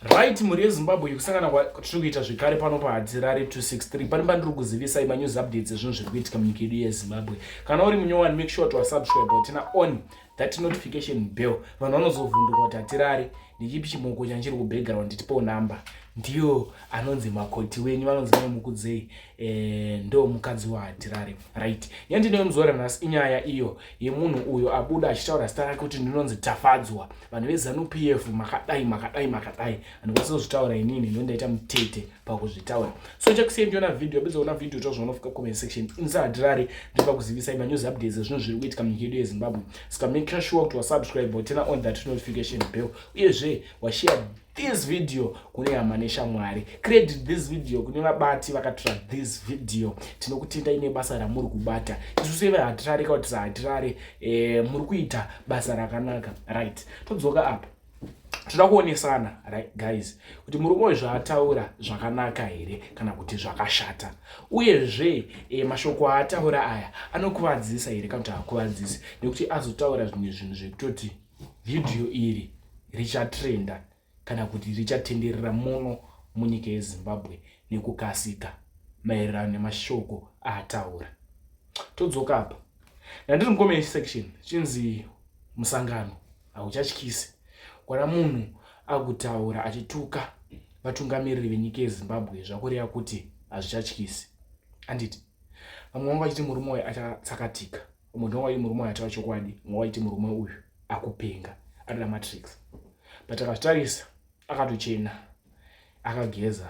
Right, muri Zimbabwe kusangana kwatiri kuita zvekare pano paHatirare 263 pane pandiri kuzivisai manews updates ezvinhu zviri kuitika munyika yedu yeZimbabwe. Kana uri munyowani, make sure to subscribe tena on that notification bell. Vanhu vanozovhunduka kuti Hatirare ndichipi chimoko chanchiri kubackground nditipo namba. Ndiyo anonzi makoti wenyu vanonzi mukudzei ndo mukadzi waHatirare. Right. Yandinoyomuzora nhasi inyaya iyo yemunhu uyo abuda achitaura zita rake kuti ndinonzi Tafadzwa. Vanhu veZanu PF makadai andikwanisa inini ndondaita mutete pakuzvitaura. So chakusiyeni ndiona video bedza una video tozvonofika comment section inza Hatirare ndipa kuzivisai manews updates zvinhu zviri kuitika munyika yedu yeZimbabwe. Sika make sure to subscribe tena on that notification bell. Uyezve washare this video kune hama neshamwari. Credit this video kune vabati vakatora this video. Tinokutenda ine basa ramuri kubata. Isu sevaHatirare kuti saHatirare muri kuita basa rakanaka. Right. Todzoka apa. Toda kuonesana, right guys, kuti murume zvaataura zvakanaka here kana kuti zvakashata. Uyezve mashoko aataura aya anokuvadzisa here kana kuti hakuvadzisi, nekuti azotaura zvimwe zvinhu zvekutoti video iri richatrenda kana kuti richatenderera muno munyika yeZimbabwe nekukasika maererano nemashoko aataura. Todzoka apa. Ndiri mucomment section chinzi musangano hauchatyisi. Kwana munhu akutaura achituka vatungamiriri venyika yeZimbabwe zvakureva kuti hazvichatyisi. Anditi vamwe vanga vachiti murume uyu achatsakatika, umwe ndonga vachiti murume uyu atava chokwadi, umwe vachiti murume uyu akupenga anoda matrix. But akazvitarisa akatochena akageza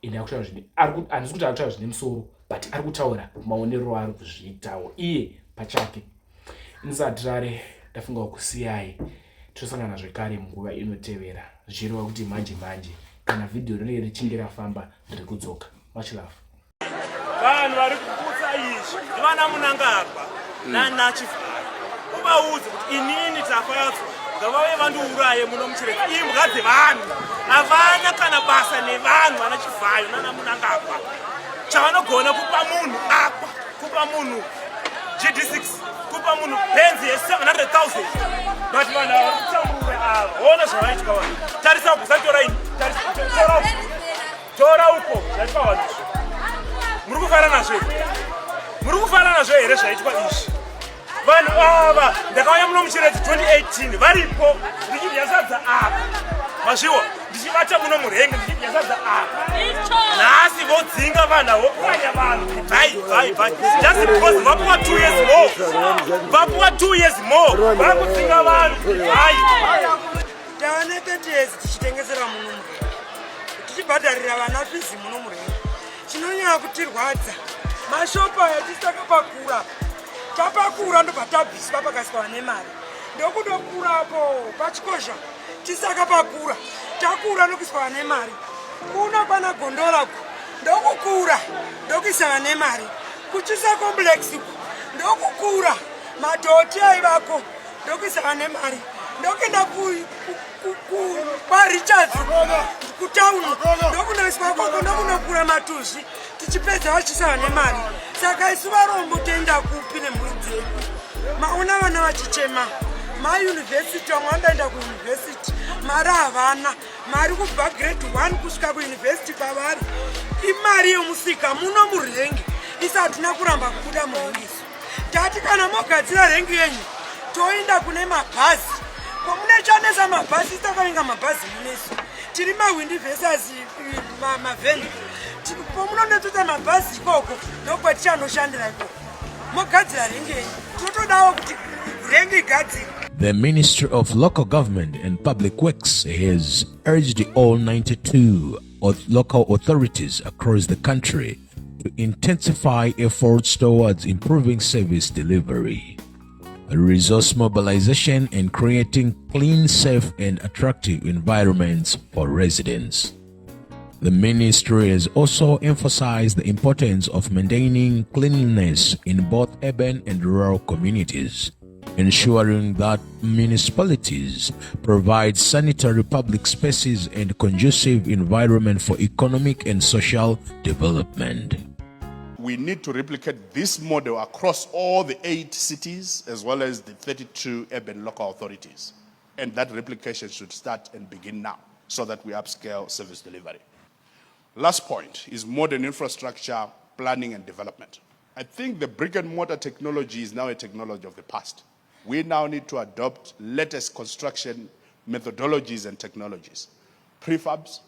ende akutaura zvine handisi kuti akutaura zvine musoro, but ari kutaura maonero ari kuzviitawo iye pachake. Inzi Hatirare ndafunga kusiyai tosangana zvekare munguva inotevera zvichireva kuti manje kana video rinenge richinge rafamba riri kudzoka. Much love. Vanhu vari kuputsa izvi ndivana Mnangagwa nana Chivhayo. Uvaudze kuti inini Tafadzwa ngavave vandiuraye muno muChiredzi. Imbwa dzevanhu havana kana basa nevanhu vana Chivhayo nana Mnangagwa. Chavanogona kupa munhu akwa, kupa munhu GD6, kupa munhu penzi ye700,000. But vanhu ava kutsamurura ava ona zvavaitwa vanhu. Tarisa uko satora ini, tora uko zvaitwa vanhu. Muri kufara nazvo here zvaitwa izvi. Vanhu ava ndakauya muno muChiredzi 2018 varipo ndichidya sadza apa. Mazviwa ndichibata muno murenge ndichidya sadza apa. Nhasi vodzinga vanhu vopwanya vanhu. Bye. Just because vapuwa 2 years more. Vapuwa 2 years more. Vakudzinga vanhu. Tava ne30 years tichitengesera muno murenge. Tichibhadharira vana fizi muno murenge. Chinonyanya kutirwadza. Mashopu aya tisakapakura. Tapakura ndobva tabviswa pakaswa nemari. Ndokundokurapo pachikozha tisakapakura. Takura ndokuiswa nemari. Kuna kwana gondolako ndokukura ndokuisa nemari. Kuchisa complex ndokukura madhoti aivako ndokuisa nemari. Ndokenda kuRichards kutauni ndokunoiswa koko ndokunokura matuzvi tichipedza vachisa nemari. Saka isu varombo toenda kupi nemhuri dzedu. Maona vana vachichema mayunivhesiti, vamwe vandaenda kuyunivhesiti mari havana. Mari kubva grade 1 kusvika kuyunivhesiti kwavari imari yomusika muno murengi. Isa hatina kuramba kubuda murengi isu. Tati kana mogadzira rengi yenyu toenda kune mabhazi. Komune chanesa mabhazi takainga mabhazi munesu. Tiri mawindi versus mavheni. Pomunonetota mabhazi ikoko ndokwatichanoshandira ikoko. Mogadzira rengi yenyu. Totodawo kuti rengi igadzire. The Ministry of Local Government and Public Works has urged all 92 local authorities across the country to intensify efforts towards improving service delivery, resource mobilization, and creating clean, safe, and attractive environments for residents. The ministry has also emphasized the importance of maintaining cleanliness in both urban and rural communities, ensuring that municipalities provide sanitary public spaces and conducive environment for economic and social development. We need to replicate this model across all the 8 cities as well as the 32 urban local authorities. And that replication should start and begin now. so that we upscale service delivery. Last point is modern infrastructure planning and development. I think the brick and mortar technology is now a technology of the past. We now need to adopt latest construction methodologies and technologies, prefabs,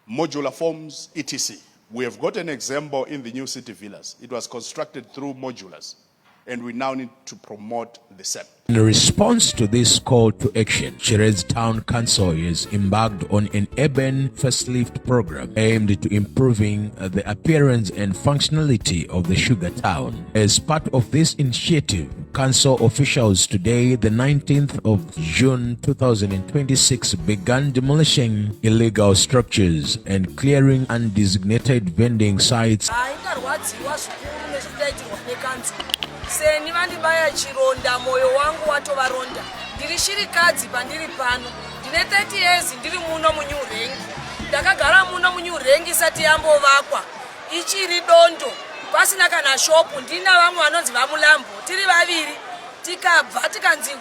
modular forms, etc. We have got an example in the new city villas. It was constructed through modulars, and we now need to promote the same. In response to this call to action, Chiredzi Town Council has embarked on an urban facelift program aimed to improving the appearance and functionality of the sugar town. As part of this initiative, council officials today, the 19th of June 2026, began demolishing illegal structures and clearing undesignated vending sites. Seni vandibaya chironda moyo wangu watovaronda ndiri shirikadzi pandiri pano ndine 30 years ndiri muno munyurengi ndakagara muno munyurengi isati yambovakwa ichiri dondo pasina kana shopu ndina vamwe vanonzi vamulambo tiri vaviri tikabva tikanzi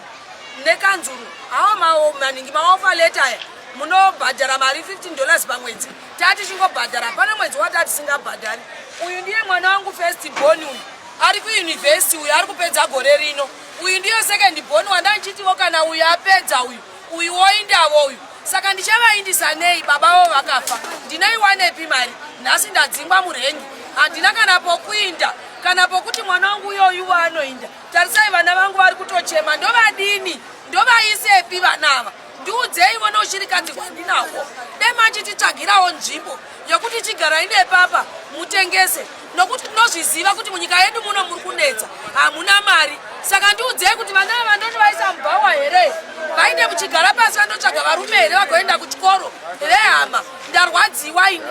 nekanzuru hawo maningi maofa leta aya munobhadhara mari $15 pamwedzi tati chingobhadhara pane mwedzi watati singabhadhari uyu ndiye mwana wangu first born uyu ari kuuniversity uyu ari kupedza gore rino uyu ndiyo second born wandanchitiwo kana uyu apedza uyu woindavo uyu saka ndichavaindisa nei baba vavo vakafa ndinoiwanepi mari nhasi ndadzingwa murengi handina kana pokuinda kana pokuti mwana wangu uyoyu waanoinda tarisai vana vangu vari kutochema ndovadini ndovaisepi vanava ndiudzei vona ushirikadzi kwandinavo demachititsvagirawo nzvimbo yokuti tigara ine papa mutengese nokuti tinozviziva kuti munyika yedu muno muri kunetsa hamuna mari saka ndiudzei kuti vana ava ndoti vaisa mubhawa here vainde muchigara pasi vandotsvaga varume here vagoenda kuchikoro rehama ndarwadziwa ini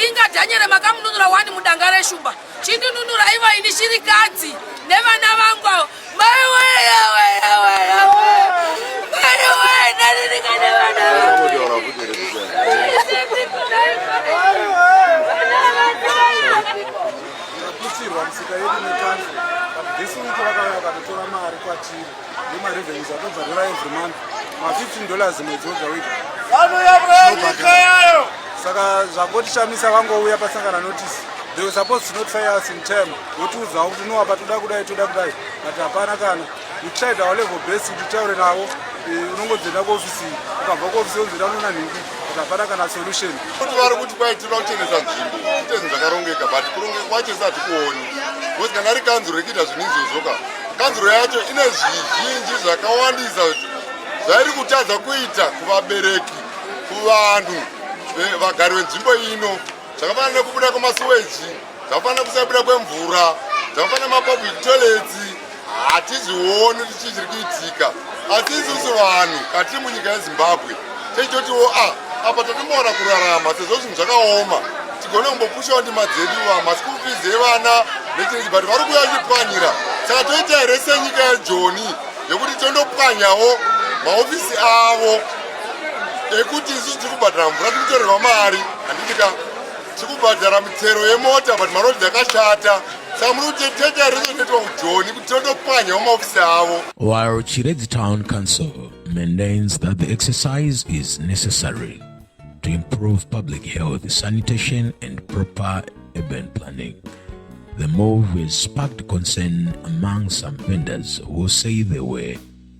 inga dhanyere makamununura 1 mudanga reshumba chindinunura ivo ini shirikadzi nevana vangu avo taputsirwa misika yedu nekanzi but this week vakauya vakatotora mari kwatiri nemarevenues atobvadora every month $15 mwedzi wega wega saka zvakotishamisa vangouya pasangana notice they were supposed to notify us in time votiudzawo kuti nowapa toda kudai but hapana kana we tried our level best kuti taure navo unongodzenda kuofisi ukabva kuofisi onzenda unoona nhingi but hapana kana solution kuti vari kuti kwai tinoda kuchenesa nzvimbo titenzi zvakarongeka but kurongeka kwacho tisatikuoni because kana ri kanzuro rekuita zvinhu izvozvoka kanzuro yacho ine zvizhinji zvakawandisa zvairi kutadza kuita kuvabereki kuvanhu vagari venzvimbo ino zvakafanana nekubuda kwemasuweji zvakafanana kusabuda kwemvura zvakafanana mapublic toilets hatizvioni kuti chii chiri kuitika asi isusu vanhu katiri munyika yezimbabwe tichitotiwo apa tatombowana kurarama sezvo zvinhu zvakaoma tigone kumbopushawo ndima dzedu maschool fees evana nechirezi but vari kuuya vachipwanyira saka toita here senyika yejoni yekuti tondopwanyawo maofisi avo ekuti isusu tiri kubhadhara mvura tikutorerwa mari handitika tiri kubhadhara mitsero yemota but marodi dzakashata. While Chiredzi Town Council maintains that the exercise is necessary to improve public health, sanitation and proper urban planning, the move has sparked concern among some vendors who say they were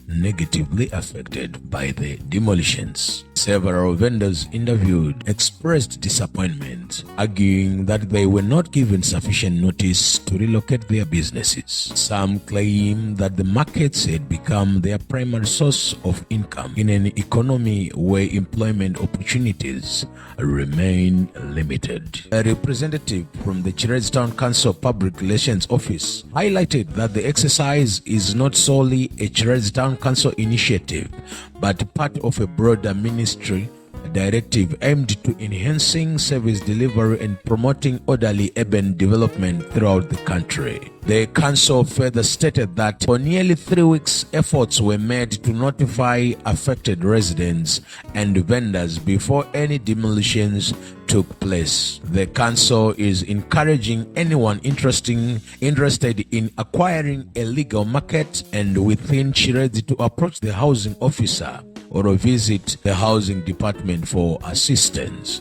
negatively affected by the demolitions. Several vendors interviewed expressed disappointment, arguing that they were not given sufficient notice to relocate their businesses. Some claim that the markets had become their primary source of income in an economy where employment opportunities remain limited. A representative from the Chiredzi Town Council Public Relations Office highlighted that the exercise is not solely a Chiredzi Town Council initiative, but part of a broader ministry directive aimed to enhancing service delivery and promoting orderly urban development throughout the country. The council further stated that for nearly 3 weeks, efforts were made to notify affected residents and vendors before any demolitions took place. The council is encouraging anyone interested in acquiring a legal market and within Chiredzi to approach the housing officer or visit the housing department for assistance.